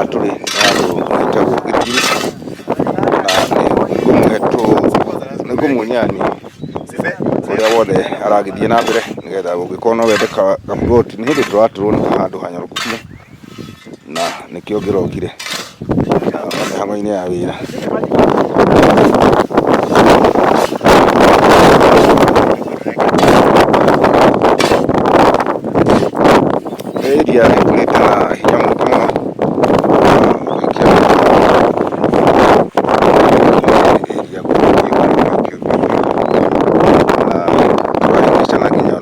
tuli etagwo gilgil na ngumunyani uria wothe aragithie na mbere nigetha gũgĩkorwo no wende kaburoti nĩ hĩndĩ tũratũrwo handũ hanyoroku na nĩkĩo ngĩrokire mĩhang'o-inĩ ya wĩra. Area ĩkũrĩte na hinya mũingĩ mũno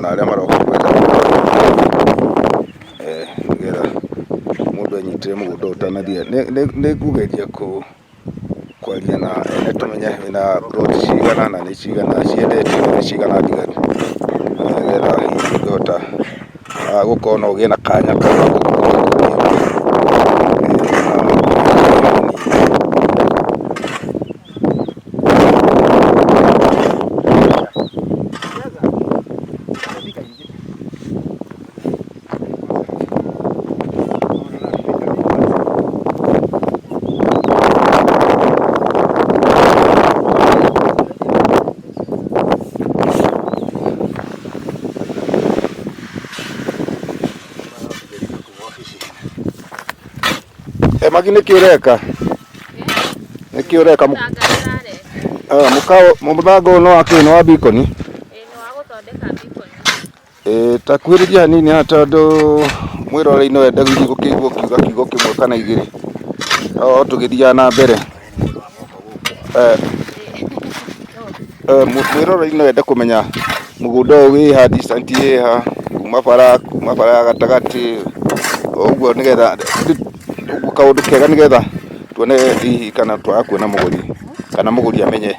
arĩa maroka gwetha nĩgetha mũndũ anyitĩre mũgũnda ũtanathiĩ. Nĩ ngũgeria kwaria na ene tũmenye wĩna ploti cigana na nĩ cigana ciendetio na nĩ cigana ndigaru, nĩgetha ngĩhota gũkorwo no ũgĩe na kanya Magi nĩ kĩũreka mũthanga ũyũ nĩ wa bikoni. Nĩ wa gũthondeka bikoni. Ta kuhĩrĩria hanini ha tondũ mwĩrorei no wende gũthiĩ gũkĩigua kiuga kiugo kĩmwe kana igĩrĩ tũgĩthiaga na mbere. Mwĩrorei no wende kũmenya mũgũnda ũyũ wĩ ha, distance ĩ ha kuma bara ya gatagatĩ ũguo, nĩgetha kaũndũ kega nĩgetha tuone hihi kana twaga kuona mũgũri kana mũgũri amenye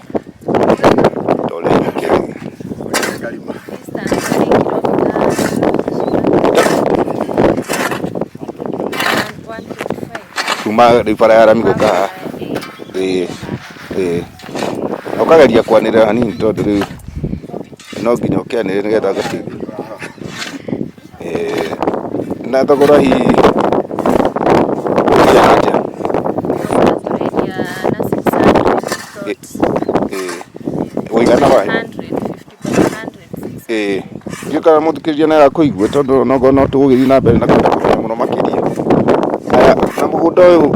kuma bara ya rami gũka haha. Ũkageria kwanĩrĩra hanini tondũ rĩu no nginya ũkĩanĩrĩre nĩgetha gakĩigua na thogora hihi wĩigana wayo ndiũ kana mũthikĩrĩria nĩ arakũigua tondũ no tũgũgĩthiĩ na mbere na kwenda kũmenya mũno makĩria. Na mũgũnda ũyũ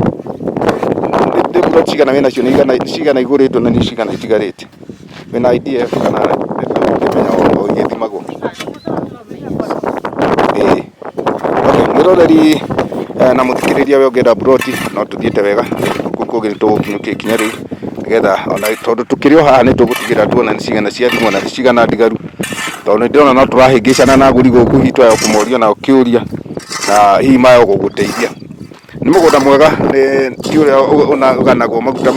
nĩ plot cigana wĩ nacio, nĩ cigana igũrĩtwo na nĩ cigana itigarĩte, wĩna idea kana nĩtũkĩmenya o igĩthimagwo. Mwĩroreri na mũthikĩrĩria we ũngĩenda buroti no tũthiĩte wega kũngĩ nĩ tũgũkinyũkia ikinya rĩu, nĩgetha ona tondũ tũkĩrĩ o haha nĩ tũgũtigĩrĩra tuona nĩ cigana ciathimwo na nĩ cigana ndigaru, tondũ nĩ ndĩrona no tũrahĩngĩcana na agũri gũkũ hihi twaya kũmoria na kĩũria na hihi maya gũgũteithia. Nĩ mũgũnda mwega, ti ũrĩa ũganagwo maguta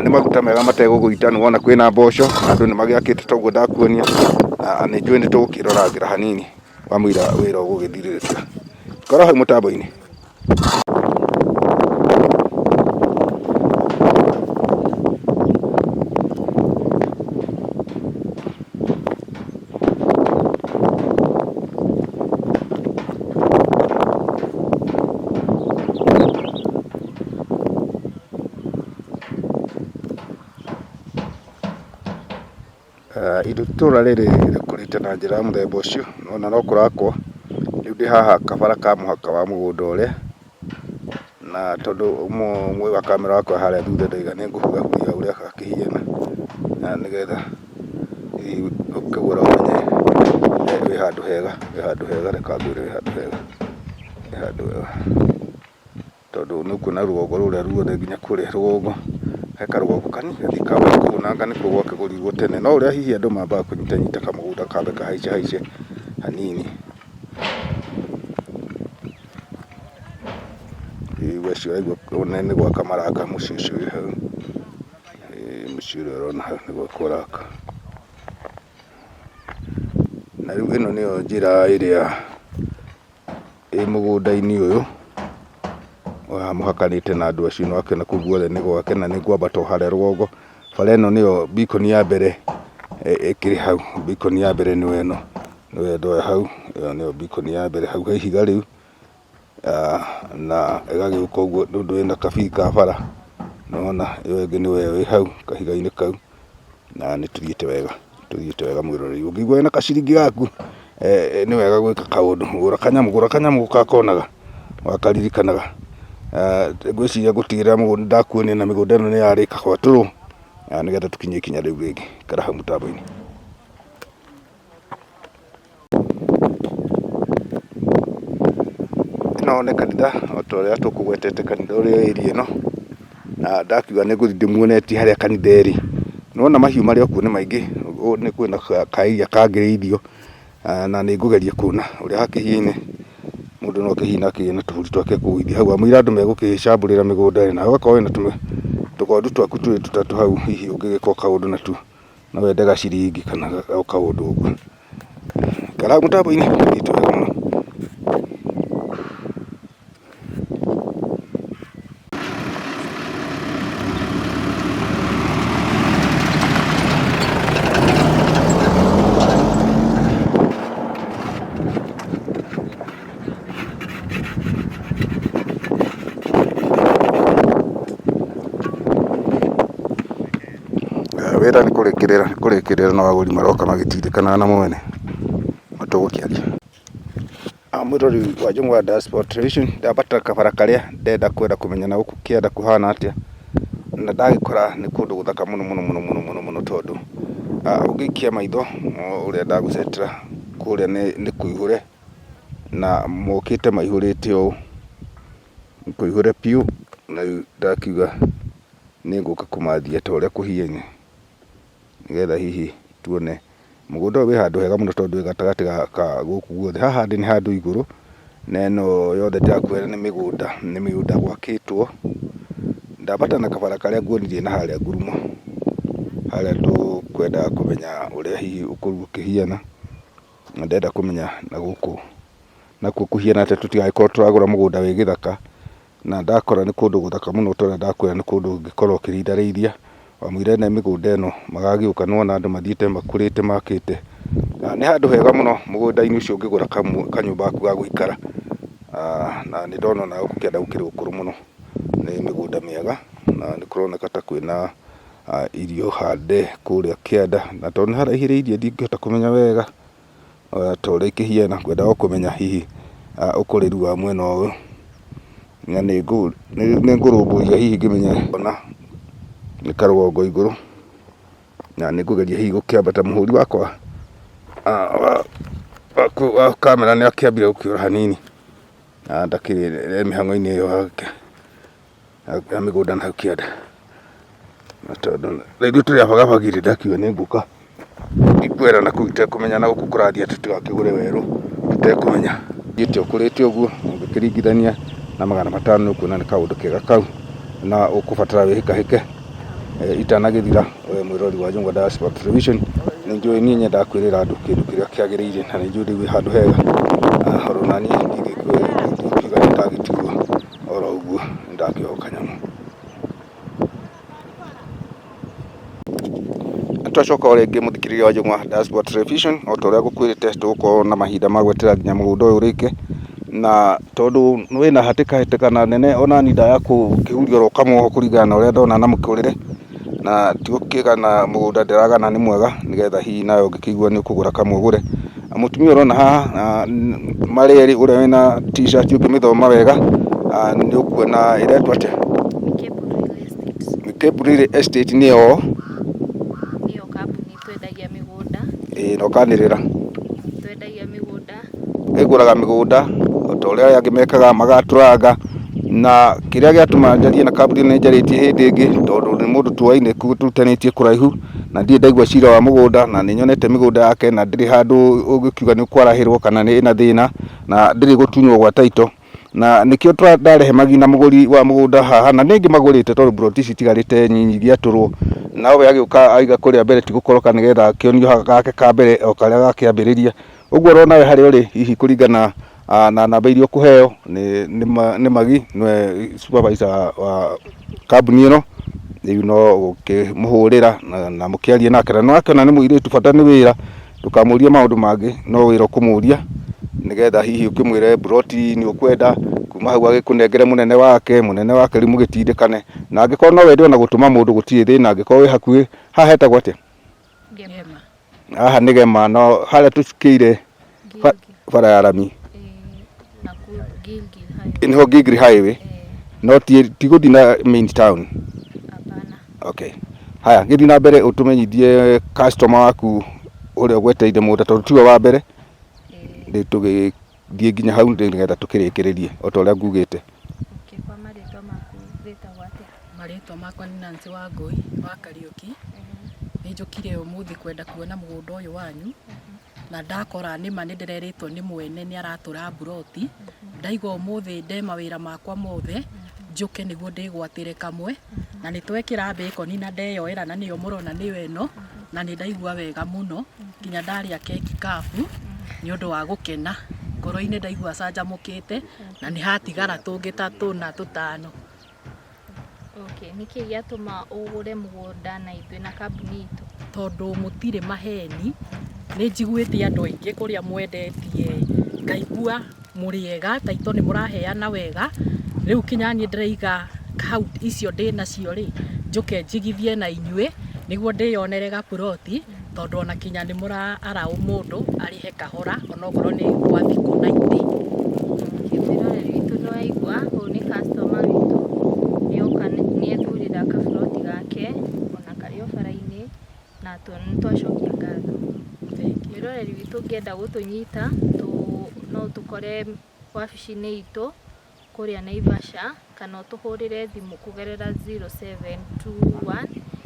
nĩ maguta mega mategũgũita. Nĩ wona kwĩna mboco andũ nĩ magĩakĩte toguo ndakuonia, nĩ njũĩ nĩ tũgũkĩrorangĩra hanini wamũira wĩra ũgũgĩthirĩrĩka. Korwo hau mũtambo-inĩ. Itũra rĩrĩ rĩkũrĩte na njĩra ya mũthemba ũcio, ona no kũrakwo rĩu ndĩ haha kabara ka mũhaka wa mũgũnda ũrĩa, na tondũ ũmwe wa kamera wakwa harĩa thutha ndaiga nĩ ngũhuhahuhia ũrĩa gakĩhiana nĩgetha ũkĩgũra ũmenye wĩ handũ hega, reka ngwĩre wĩ handũ hega tondũ nĩ ũkuona rũgongo rũrĩa ruothe nginya kũrĩa rũgongo he karũgongo kanini gathikamba kũnanga nĩkuo gwakĩgũrirwo tene, no ũrĩa hihi andũ mambaga kũnyitanyita kamũgũnda kambe kahaice hanini. Rĩu acio aigua ũnene gwa kamaraka mũciĩ ũcio wĩ hau, mũciĩ ũrĩa ũrona hau nĩ gwa kũraka. Na rĩu ĩno nĩyo njĩra ĩrĩa ĩ mũgũnda-inĩ ũyũ mũhakanĩte na andũ acio, nĩ wakĩona kũu guothe nĩ gwake na nĩ ngwambata o harĩa rũgongo. Bara ĩno nĩyo bikoni ya mbere ĩkĩrĩ hau, bikoni ya mbere nĩyo ĩno nĩyo ndoya hau, ĩyo nĩyo bikoni ya mbere hau he ihiga rĩu na ĩgagĩũka ũguo ndũndũ ĩna kabii ka bara, nona ĩyo ĩngĩ nĩwe wĩ hau kahiga-inĩ kau, na nĩ tũthiĩte wega mwĩroreri. Ũngĩigua wĩna kaciringi gaku nĩ wega gwĩka kaũndũ, gũra kanyamũ gakonaga wakaririkanaga. Ngwĩciria gũtigĩrĩra mũgũnda ndakuonia na mĩgũnda ĩno nĩ yarĩka gwatũrwo, nĩgetha tũkinyie ikinya rĩu rĩngĩ. Ikara hau mũtambo-inĩ. Ĩno nĩ kanitha o ta ũrĩa tũkũgwetete kanitha ũrĩa ĩrĩa ĩno, na ndakiuga nĩ ngũthiĩ ndĩmuonetie harĩa kanitha ĩrĩ. Nĩwona mahiũ marĩa okuo nĩ maingĩ, nĩ kwĩna kairia kangĩrĩithio, na nĩ ngũgeria kuona ũrĩa hakĩhiaine. Mũndũ no kĩhiina akĩgĩe na tũbũri twake kũgũithia hau, amũira andũ megũkĩcambũrĩra mĩgũnda ĩno, na ũgakorwo wĩna tũgondu twaku tũrĩ tũtatũ hau, hihi ũngĩgĩka kaũndũ natuo no wende gaciringi kana kaũndũ ũguo. Ikara mũtambo-inĩ, thiĩte wega mũno. Wĩra nĩ kũrĩkĩrĩra na agũri maroka magĩtindĩkanaga na mwene matũgũkĩaria. Mwĩrori wa Jungwa Diaspora Television, ndambata kabara karĩa ndenda kwenda kũmenya na gũkũ kĩanda kũhana atĩa, na ndagĩkora nĩ kũndũ gũthaka mũno, tondũ ũngĩikia maitho ũrĩa ndagũcetera kũrĩa nĩ kũihũre, na mokĩte maihũrĩte ũũ, nĩ kũihũre piũ, na ndakiuga nĩ ngũka kũmathia ta ũrĩa kũhiaine, nĩgetha hihi tuone. Mũgũnda ũyũ wĩ handũ hega mũno tondũ wĩ gatagatĩ ka gũkũ guothe. Haha ndĩ nĩ handũ igũrũ, na ĩno yothe ndĩrakwĩra nĩ mĩgũnda gwakĩtwo. Ndambata na kabara karĩa nguonirie na harĩa ngurumo, harĩa tũkwendaga kũmenya ũrĩa hihi ũkũrũ ũkĩhiana, na ndenda kũmenya na gũkũ nakuo kũhiana atĩ tũtigagĩkorwo tũragũra mũgũnda wĩ gĩthaka, na ndakora nĩ kũndũ gũthaka mũno, tondũ ndakwĩra nĩ kũndũ ũngĩkorwo ũkĩrindarĩithia. Wamũira na mĩgũnda ĩno magagĩũka, nĩwona andũ mathiĩte makũrĩte makĩte. Nĩ handũ hega mũno mũgũnda-inĩ ũcio ũngĩgũra kanyũmba gaku ga gũikara, na nĩ ndona ona gũkũ kĩanda gũkĩrĩ gũkũrũ mũno, nĩ mĩgũnda mĩega, na nĩ kũroneka ta kwĩna irio hande kũrĩa kĩanda, na tondũ nĩ haraihĩrĩirie ndingĩhota kũmenya wega ta ũrĩa ikĩhiana. Ngwendaga kũmenya hihi ũkũrĩru wa mwena ũyũ, na nĩ ngũrũmbũiya hihi ngĩmenya ona nĩ karũgongo igũrũ, na nĩ ngũgeria hihi gũkĩambata. Mũhũri wakwa wa kamera nĩ akĩambire gũkĩũra hanini, na ndakĩrĩ mĩhang'o-inĩ ĩyo ya mĩgũnda na hau kĩanda, na tondũ rĩu tũrĩabagabagire, ndakiuga nĩ ngũka ikwĩra na kũu itekũmenya na gũkũ kũrathiĩ tũtigakĩgũre werũ tũtekũmenya. Thiĩte ũkũrĩte ũguo ũngĩkĩringithania na 500 nĩ ũkuona nĩ kaũndũ kega kau, na ũkũbatara wĩhĩkahĩke itanagĩthira. Mwĩrori wa Jungwa Diaspora Television, nĩ njũĩ niĩ nyendaga kwĩrĩra andũ kĩndũ kĩrĩa kĩagĩrĩire, na nĩ njũĩ rĩu wĩ handũ hega, horo naniĩ ndigĩkiuga nĩndagĩtigwo oro ũguo, nĩndakĩoha kanyamũ. Twacoka o rĩngĩ mũthikĩrĩria wa Jungwa Diaspora Television, o ta ũrĩa ngũkwĩrĩte tũgũkorwo na mahinda ma gweterera nginya mũgũnda ũyũ ũrĩke, na tondũ wĩna hatĩkana nene, onani ndaya kũhuria oro kamwe kũringana na ũrĩa ndona na mũkũrĩre, na tigũkĩgana mũgũnda ndĩragana nĩ mwega, nĩgetha hihi nawe ũngĩkĩigua nĩ ũkũgũra kamwe ũgũre. Mũtumia ũrona haha marĩ erĩ, ũrĩa wĩna t-shirt ũngĩmĩthoma wega nĩ ũkuona ĩretwo atĩa? Mikepu Estate nĩyo kambuni twendagia mĩgũnda. No kanĩrĩra Twendagia mĩgũnda, ĩgũraga mĩgũnda o ta ũrĩa angĩ mekaga magatũranga, na kĩrĩa gĩatũma njarie na kambuni nĩ njarĩtie hĩndĩ ĩngĩ, tondũ nĩ mũndũ tuoaine tũrutanĩtie kũraihu, na ndirĩ ndaigua cira wa mũgũnda, na nĩ nyonete mĩgũnda yake, na ndĩrĩ handũ ũngĩkiuga nĩ kwarahĩrwo kana nĩ ĩna thĩna, na ndĩrĩ gũtunywo gwa taito, na nĩkĩo ndarehe magi na mũgũri wa mũgũnda haha, na nĩ ngĩmagũrĩte tondũ broti citigarĩte nyinyi igiatũrwo, nawe agĩũka aiga kũrĩa mbere tigũkoroka, nĩgetha akĩonio gake ka mbere o karĩa gakĩambĩrĩria. Ũguo ũrona nawe harĩa ũrĩ, hihi kũringana na namba iria ũkũheo nĩ magi, nĩwe supervisor wa kambuni ĩno, rĩu no gũkĩmũhũrĩra na mũkĩarie nake, na nĩwakĩona nĩ mũirĩtu, bata nĩ wĩra, ndũkamũrie maũndũ mangĩ, no wĩra ũkũmũria, nĩgetha hihi ũkĩmwĩre broti nĩ ũkwenda kuma hau agikunengere munene wake ri mugitindikane na angikorwo no wende ona gutuma mundu gutire thina angikorwo wi hakuhi haha hetagwo atia Gema. haha ni Gema no haria tucukire bara ya rami na gilgil niho Gilgil highway no ti guthi na main town. Hapana. Okay, haya githi na mbere utumenyithie customer waku uria gweteire mugunda tondu tiwe wa mbere ndi tugithie nginya hau nigetha tukirikiririe ota uria ngugite. Okay, kwa marĩtwa maku wĩtagwo atĩa? Marĩtwa makwa nĩ Nancy wa Ngui wa Kariuki. Nĩ njũkire ũmũthĩ kwenda kuona mũgũnda ũyũ wanyu na ndakora nĩ ma nĩ ndĩreritwo nĩ mwene nĩ aratũra mburoti. Ndaigua ũmũthĩ nde mawĩra makwa mothe njuke nĩguo ndĩgwatĩre kamwe na nĩ twekĩra bacon na ndeyoera na nĩyo mũrona nĩyo ĩno na nĩ ndaigua wega mũno nginya ndarĩa keki kabu nĩ ũndũ wa gũkena ngoro-inĩ ndaigua canjamũkĩte na nĩ hatigara tũngĩ ta tũna tũtano. Okay, nĩkĩ gĩatũma ũgũre mũgũnda na ithuĩ na kambuni itũ? Tondũ mũtirĩ maheni, nĩ njiguĩte andũ aingĩ kũrĩa mwendetie ngaigua mũrĩega taito nĩ mũraheana wega. Rĩu kinya niĩ ndĩraiga hau icio ndĩ nacio rĩ njuke njigithie na inyuĩ nĩguo ndĩyonere gaburoti tondũ ona kinya nĩ mũraaraũ mũndũ arĩhe kahora onokorwo nĩ gwa thikũ 90. Mwĩroreri witũ nĩ waigua ũyũ nĩ customer witũ nĩoka nĩethurĩra kaburoti gake ona karĩ o bara-inĩ na nĩ twacokia ngatho. Mwĩroreri witũ ũngĩenda gũtũnyita no tũkore wabici-inĩ itũ kũrĩa Naivasha kana ũtũhũrĩre thimũ kũgerera 0721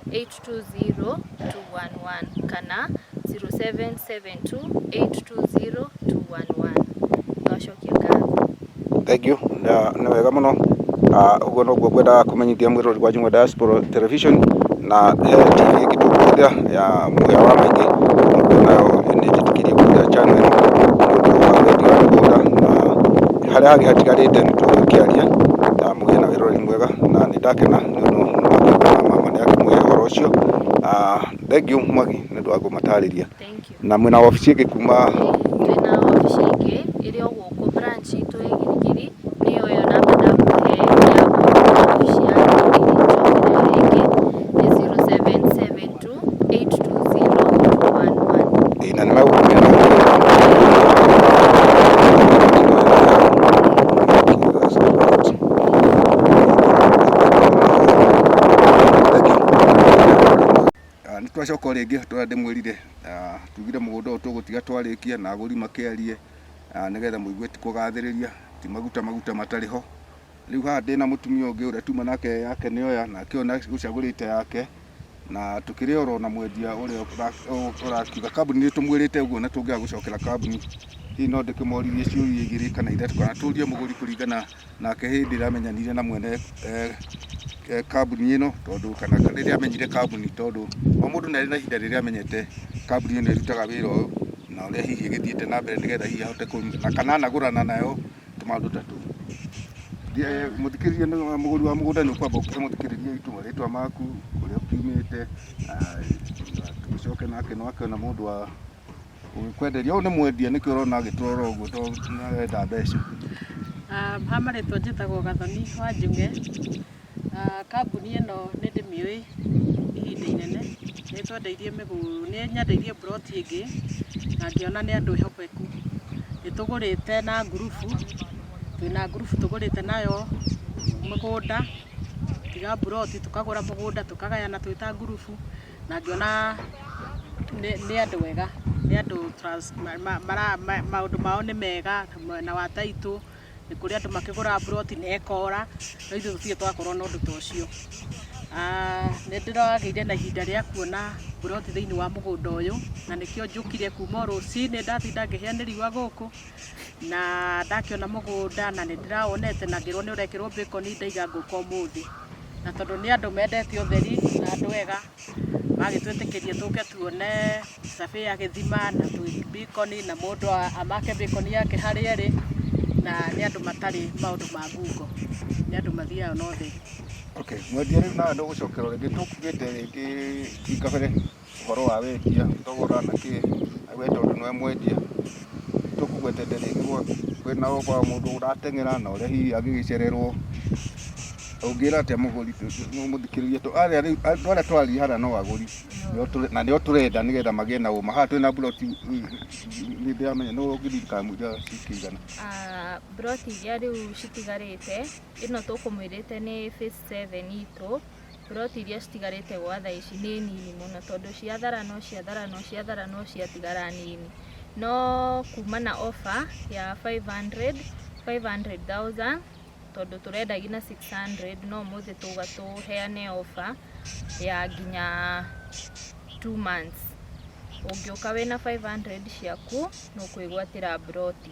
820 211 kana 0772 820 211. Twacokia ngatho. Thank you. Nĩ wega mũno. Ũguo noguo ngwendaga kũmenyithia mwĩroreri wa Jungwe Diaspora Television na TV ĩgĩtũkĩrĩra ya mũhĩa wa maingĩ nayo nĩ njĩtĩkĩrie kũiga channel ĩno nĩ ũndũ wa wendi wa mũgũnda na harĩa hangĩ hatigarĩte nĩ tũgũkĩaria na mũgĩe na wĩroreri mwega na nĩ ndakena nĩ ũndũ mama nĩ akĩmũhe ũhoro ũcio. Thank you Mwangi nĩ ũndũ wa kũmatarĩria. Thank you. Na mwĩna wabici ĩngĩ kuma twĩna wabici ĩngĩ ĩrĩ o gũkũ branch itũ ĩ Gilgil nĩyo ĩyo namba ndakũhe ya wabici ya Gilgil nĩ 0772 820 211. na nĩ megũkũmĩra nĩ twacoka rĩngĩ tũrĩa ndĩmwĩrire tugire mũgũnda ũyũ tũgũtiga twarĩkie na agũri makĩarie nĩgetha mũigue ti kũgathĩrĩria ti maguta matarĩ ho. Rĩu haha ndĩna mũtumia ũngĩ ũrĩa tuma nake yake nĩoya nake ona gũcagũrĩte yake na tukĩrĩ oro na mwendia ũrĩa ũrakiuga kambuni nĩ tũmwĩrĩte ũguo na tũngĩaga gũcokera kambuni hihi no ndĩkĩmoririe ciũria igĩrĩ kana ithatũ kana tũrie mũgũri kũringana nake hĩndĩ ĩramenyanire na mwene kambuni ĩno tondũ kana rĩrĩa amenyire kambuni tondũ o mũndũ nĩ arĩ na ihinda rĩrĩa amenyete kambuni ĩno ĩrutaga wĩra ũyũ na ũrĩa hihi ĩgĩthiĩte na mbere nĩgetha hihi ahote na kana anagũrana nayo tũmaũndũ ta tũu. Mũthikĩrĩria mũgũri wa mũgũnda nĩ ũkwamba ũkĩmũthikĩrĩria itu marĩtwa maku kũrĩa ũkiumĩte tũcoke nake no akĩona mũndũ wa gũkwenderia ũyũ nĩ mwendia nĩkĩo ũrona agĩtũrora ũguo tondũ nĩarenda mbeca. Ha marĩtwa njĩtagwo Gathoni wa Njung'e. Kambuni ĩno nĩ ndĩmĩũĩ ihinda inene nĩ twendeirie nĩ nyendeirie mburoti ĩngĩ na ngĩona nĩ andũ ehokeku. Nĩ tũgũrĩte na ngurubu twĩna ngurubu tũgũrĩte nayo mũgũnda tiga mburoti tũkagũra mũgũnda tũkagayana twĩta ngurubu na ngĩona nĩ andũ wega nĩ andũ maũndũ mao nĩ mega na wa taitũ nĩ kũrĩ andũ makĩgũra mburoti na ekora no ithuĩ tũtirĩ twakorwo na ũndũ ta ũcio. Nĩ ndĩragĩire na ihinda rĩa kuona mburoti thĩinĩ wa mũgũnda ũyũ na nĩkĩo njũkire kuma rũcinĩ ndatinda ngĩhĩa nĩ riũa gũkũ na ndakĩona mũgũnda na nĩ ndĩrawonete na ngĩrwo nĩ ũrekĩrwo bacon ndaiga ngũka ũmũthĩ na tondũ nĩ andũ mendete ũtheri na andũ wega magĩtwĩtĩkĩria tũke tuone cabe ya gĩthima na bacon na mũndũ amake bacon yake harĩa ĩrĩ na nĩ andũ matarĩ maũndũ ma ngungo nĩ andũ mathiaga na ũtheri. Okay, mwendia rĩu nawe ndũgũcokerwo rĩngĩ tũkugĩte rĩngĩ ti kabere ũhoro wa wendia thogora na kĩ we tondũ nĩwe mwendia tũkũgwetete rĩngĩ kwĩna oba mũndũ ũrateng'era na ũrĩa hihi angĩgĩcererwo ũngĩra atĩa mũgũri mũthikĩrĩria andũ arĩa twarĩ harĩa no agũri na nĩo tũrenda nĩgetha magĩe na ũma. Haha twĩna mburoti nĩndĩramenya no ũngĩririkana mũira cikĩigana. Mburoti iria rĩu citigarĩte, ĩno tũkũmwĩrĩte nĩ phase 7 itũ. Mburoti iria citigarĩte gwa thaa ici nĩ nini mũno, tondũ ciathara no ciatigara nini. No kuma na offer ya 500,000 tondũ tũrendagia na 600, no mũthĩ tũgatũheane offer ya nginya 2 months. Ũngĩũka wĩna 500 ciaku no kwĩgwatĩra mburoti.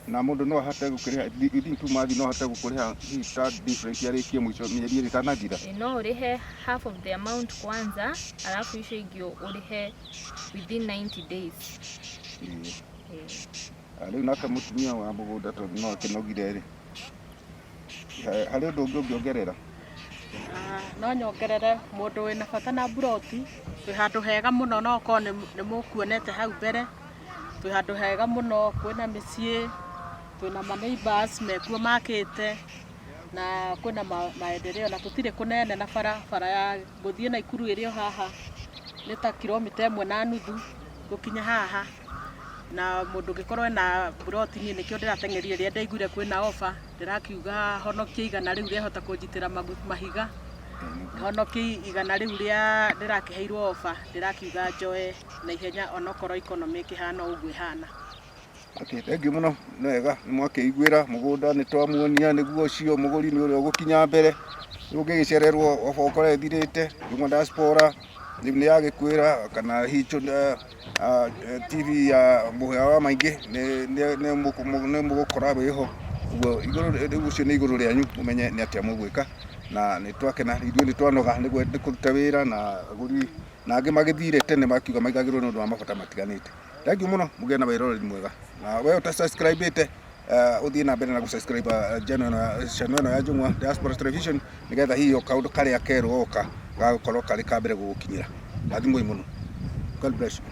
Na mũndũ no ahote gũkũrĩha within 2 months, no ahote gũkũrĩha hihi difference yarĩkie mũico mĩeri ĩrĩ ĩtanathira. No ũrĩhe half of the amount kwanza, alafu icio ingĩ ũrĩhe within 90 days. Rĩu nake mũtumia wa mũgũnda tondũ no akĩnogire rĩ, harĩ ũndũ ũngĩ ũngĩongerera? No nyongerere mũndũ wĩna bata na mburoti, twĩ handũ hega mũno, no korwo nĩ mũkuonete hau mbere, twĩ handũ hega mũno, kwĩna mĩciĩ, twĩna ma neighbors mekuo makĩte, na kwĩna maendeleo, na tũtirĩ kũnene na bara ya gũthiĩ Naikuru ĩrĩ o haha nĩ ta kilomita 1.5 gũkinya haha. Na mũndũ ũngĩkorwo ena mburoti, niĩ nĩkĩo ndĩrateng'erire rĩrĩa ndaiguire kwĩna offer, ndĩrakiuga honokia igana rĩu rĩahota kũnjitĩra mahiga, honokia igana rĩu rĩa ndĩrakĩheirwo offer, ndĩrakiuga njoe na ihenya onokorwo economy ĩkĩhana ũguo ĩhana. Okay, thank you mũno. Nĩ wega nĩ mwakĩiguĩra mũgũnda nĩ twamuonia nĩguo ũcio mũgũri nĩ ũrĩa ũgũkinya mbere. Ũngĩgĩcererwo offer ũkorwo ĩthirĩte, kuma diaspora nĩ yagĩkwĩra kana hihi TV ya mũhĩa wa maingĩ nĩ mũgũkora wĩho. Ũguo ũcio nĩ igũrũ rĩanyu, mũmenye nĩ atĩa mũgwĩka, na nĩ twakena ithuĩ nĩ twanoga nĩguo kũruta wĩra, na agũri na angĩ magĩthire tene makiuga maigagĩrwo nĩ ũndũ wa mabata matiganĩte. Thank you mũno, mũgĩe na wĩroreri mwega. Na wewe utasubscribe-ĩte ũthiĩ na mbere na gũsubscribe channel ĩno ya Njũng'wa Diaspora Television, nĩgetha hihi kaũndũ karĩa kerũ oka gagũkorwo karĩ ka mbere gũgũkinyĩra. Rathimoi mũno. God bless you.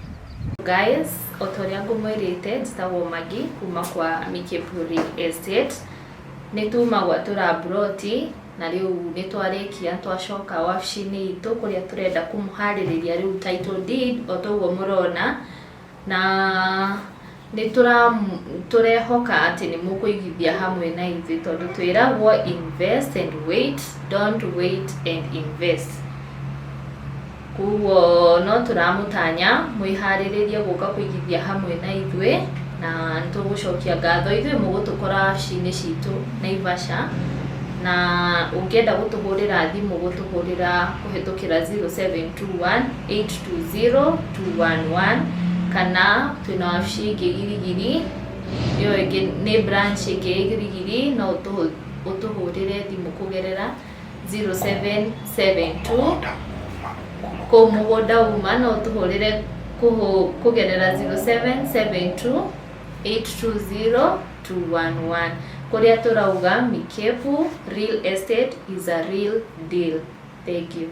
Guys, otoria ngũmwĩrĩte njĩtagwo Magi kuma kwa Mikepu Real Estate. Nĩ tuma gwatũra mburoti na rĩu nĩ twarĩkia twacoka wabici-inĩ itũ kũrĩa tũrenda kũmũharĩrĩria rĩu title deed o toguo mũrona, na nĩ tũrehoka atĩ nĩ mũkũigithia hamwe na ithuĩ, tondũ twĩragwo invest and wait, don't wait and invest. Kuo no tũramũtanya mwĩharĩrĩrie gũka kũigithia hamwe na ithuĩ, na nĩ tũgũcokia ngatho ithuĩ mũgũtũkora wabici-inĩ citũ Naivasha, na ũngĩenda gũtũhũrĩra thimũ gũtũhũrĩra kũhĩtũkĩra 0721820211, kana twĩna wabici ingĩ Gilgil, ĩyo ĩngĩ nĩ branch ĩngĩ Gilgil, no ũtũhũrĩre thimũ kũgerera 0772 kũu mũgũnda uma, no ũtũhũrĩre kũgerera 0772820211, kũrĩa tũrauga Mikepu Real Estate is a real deal. Thank you.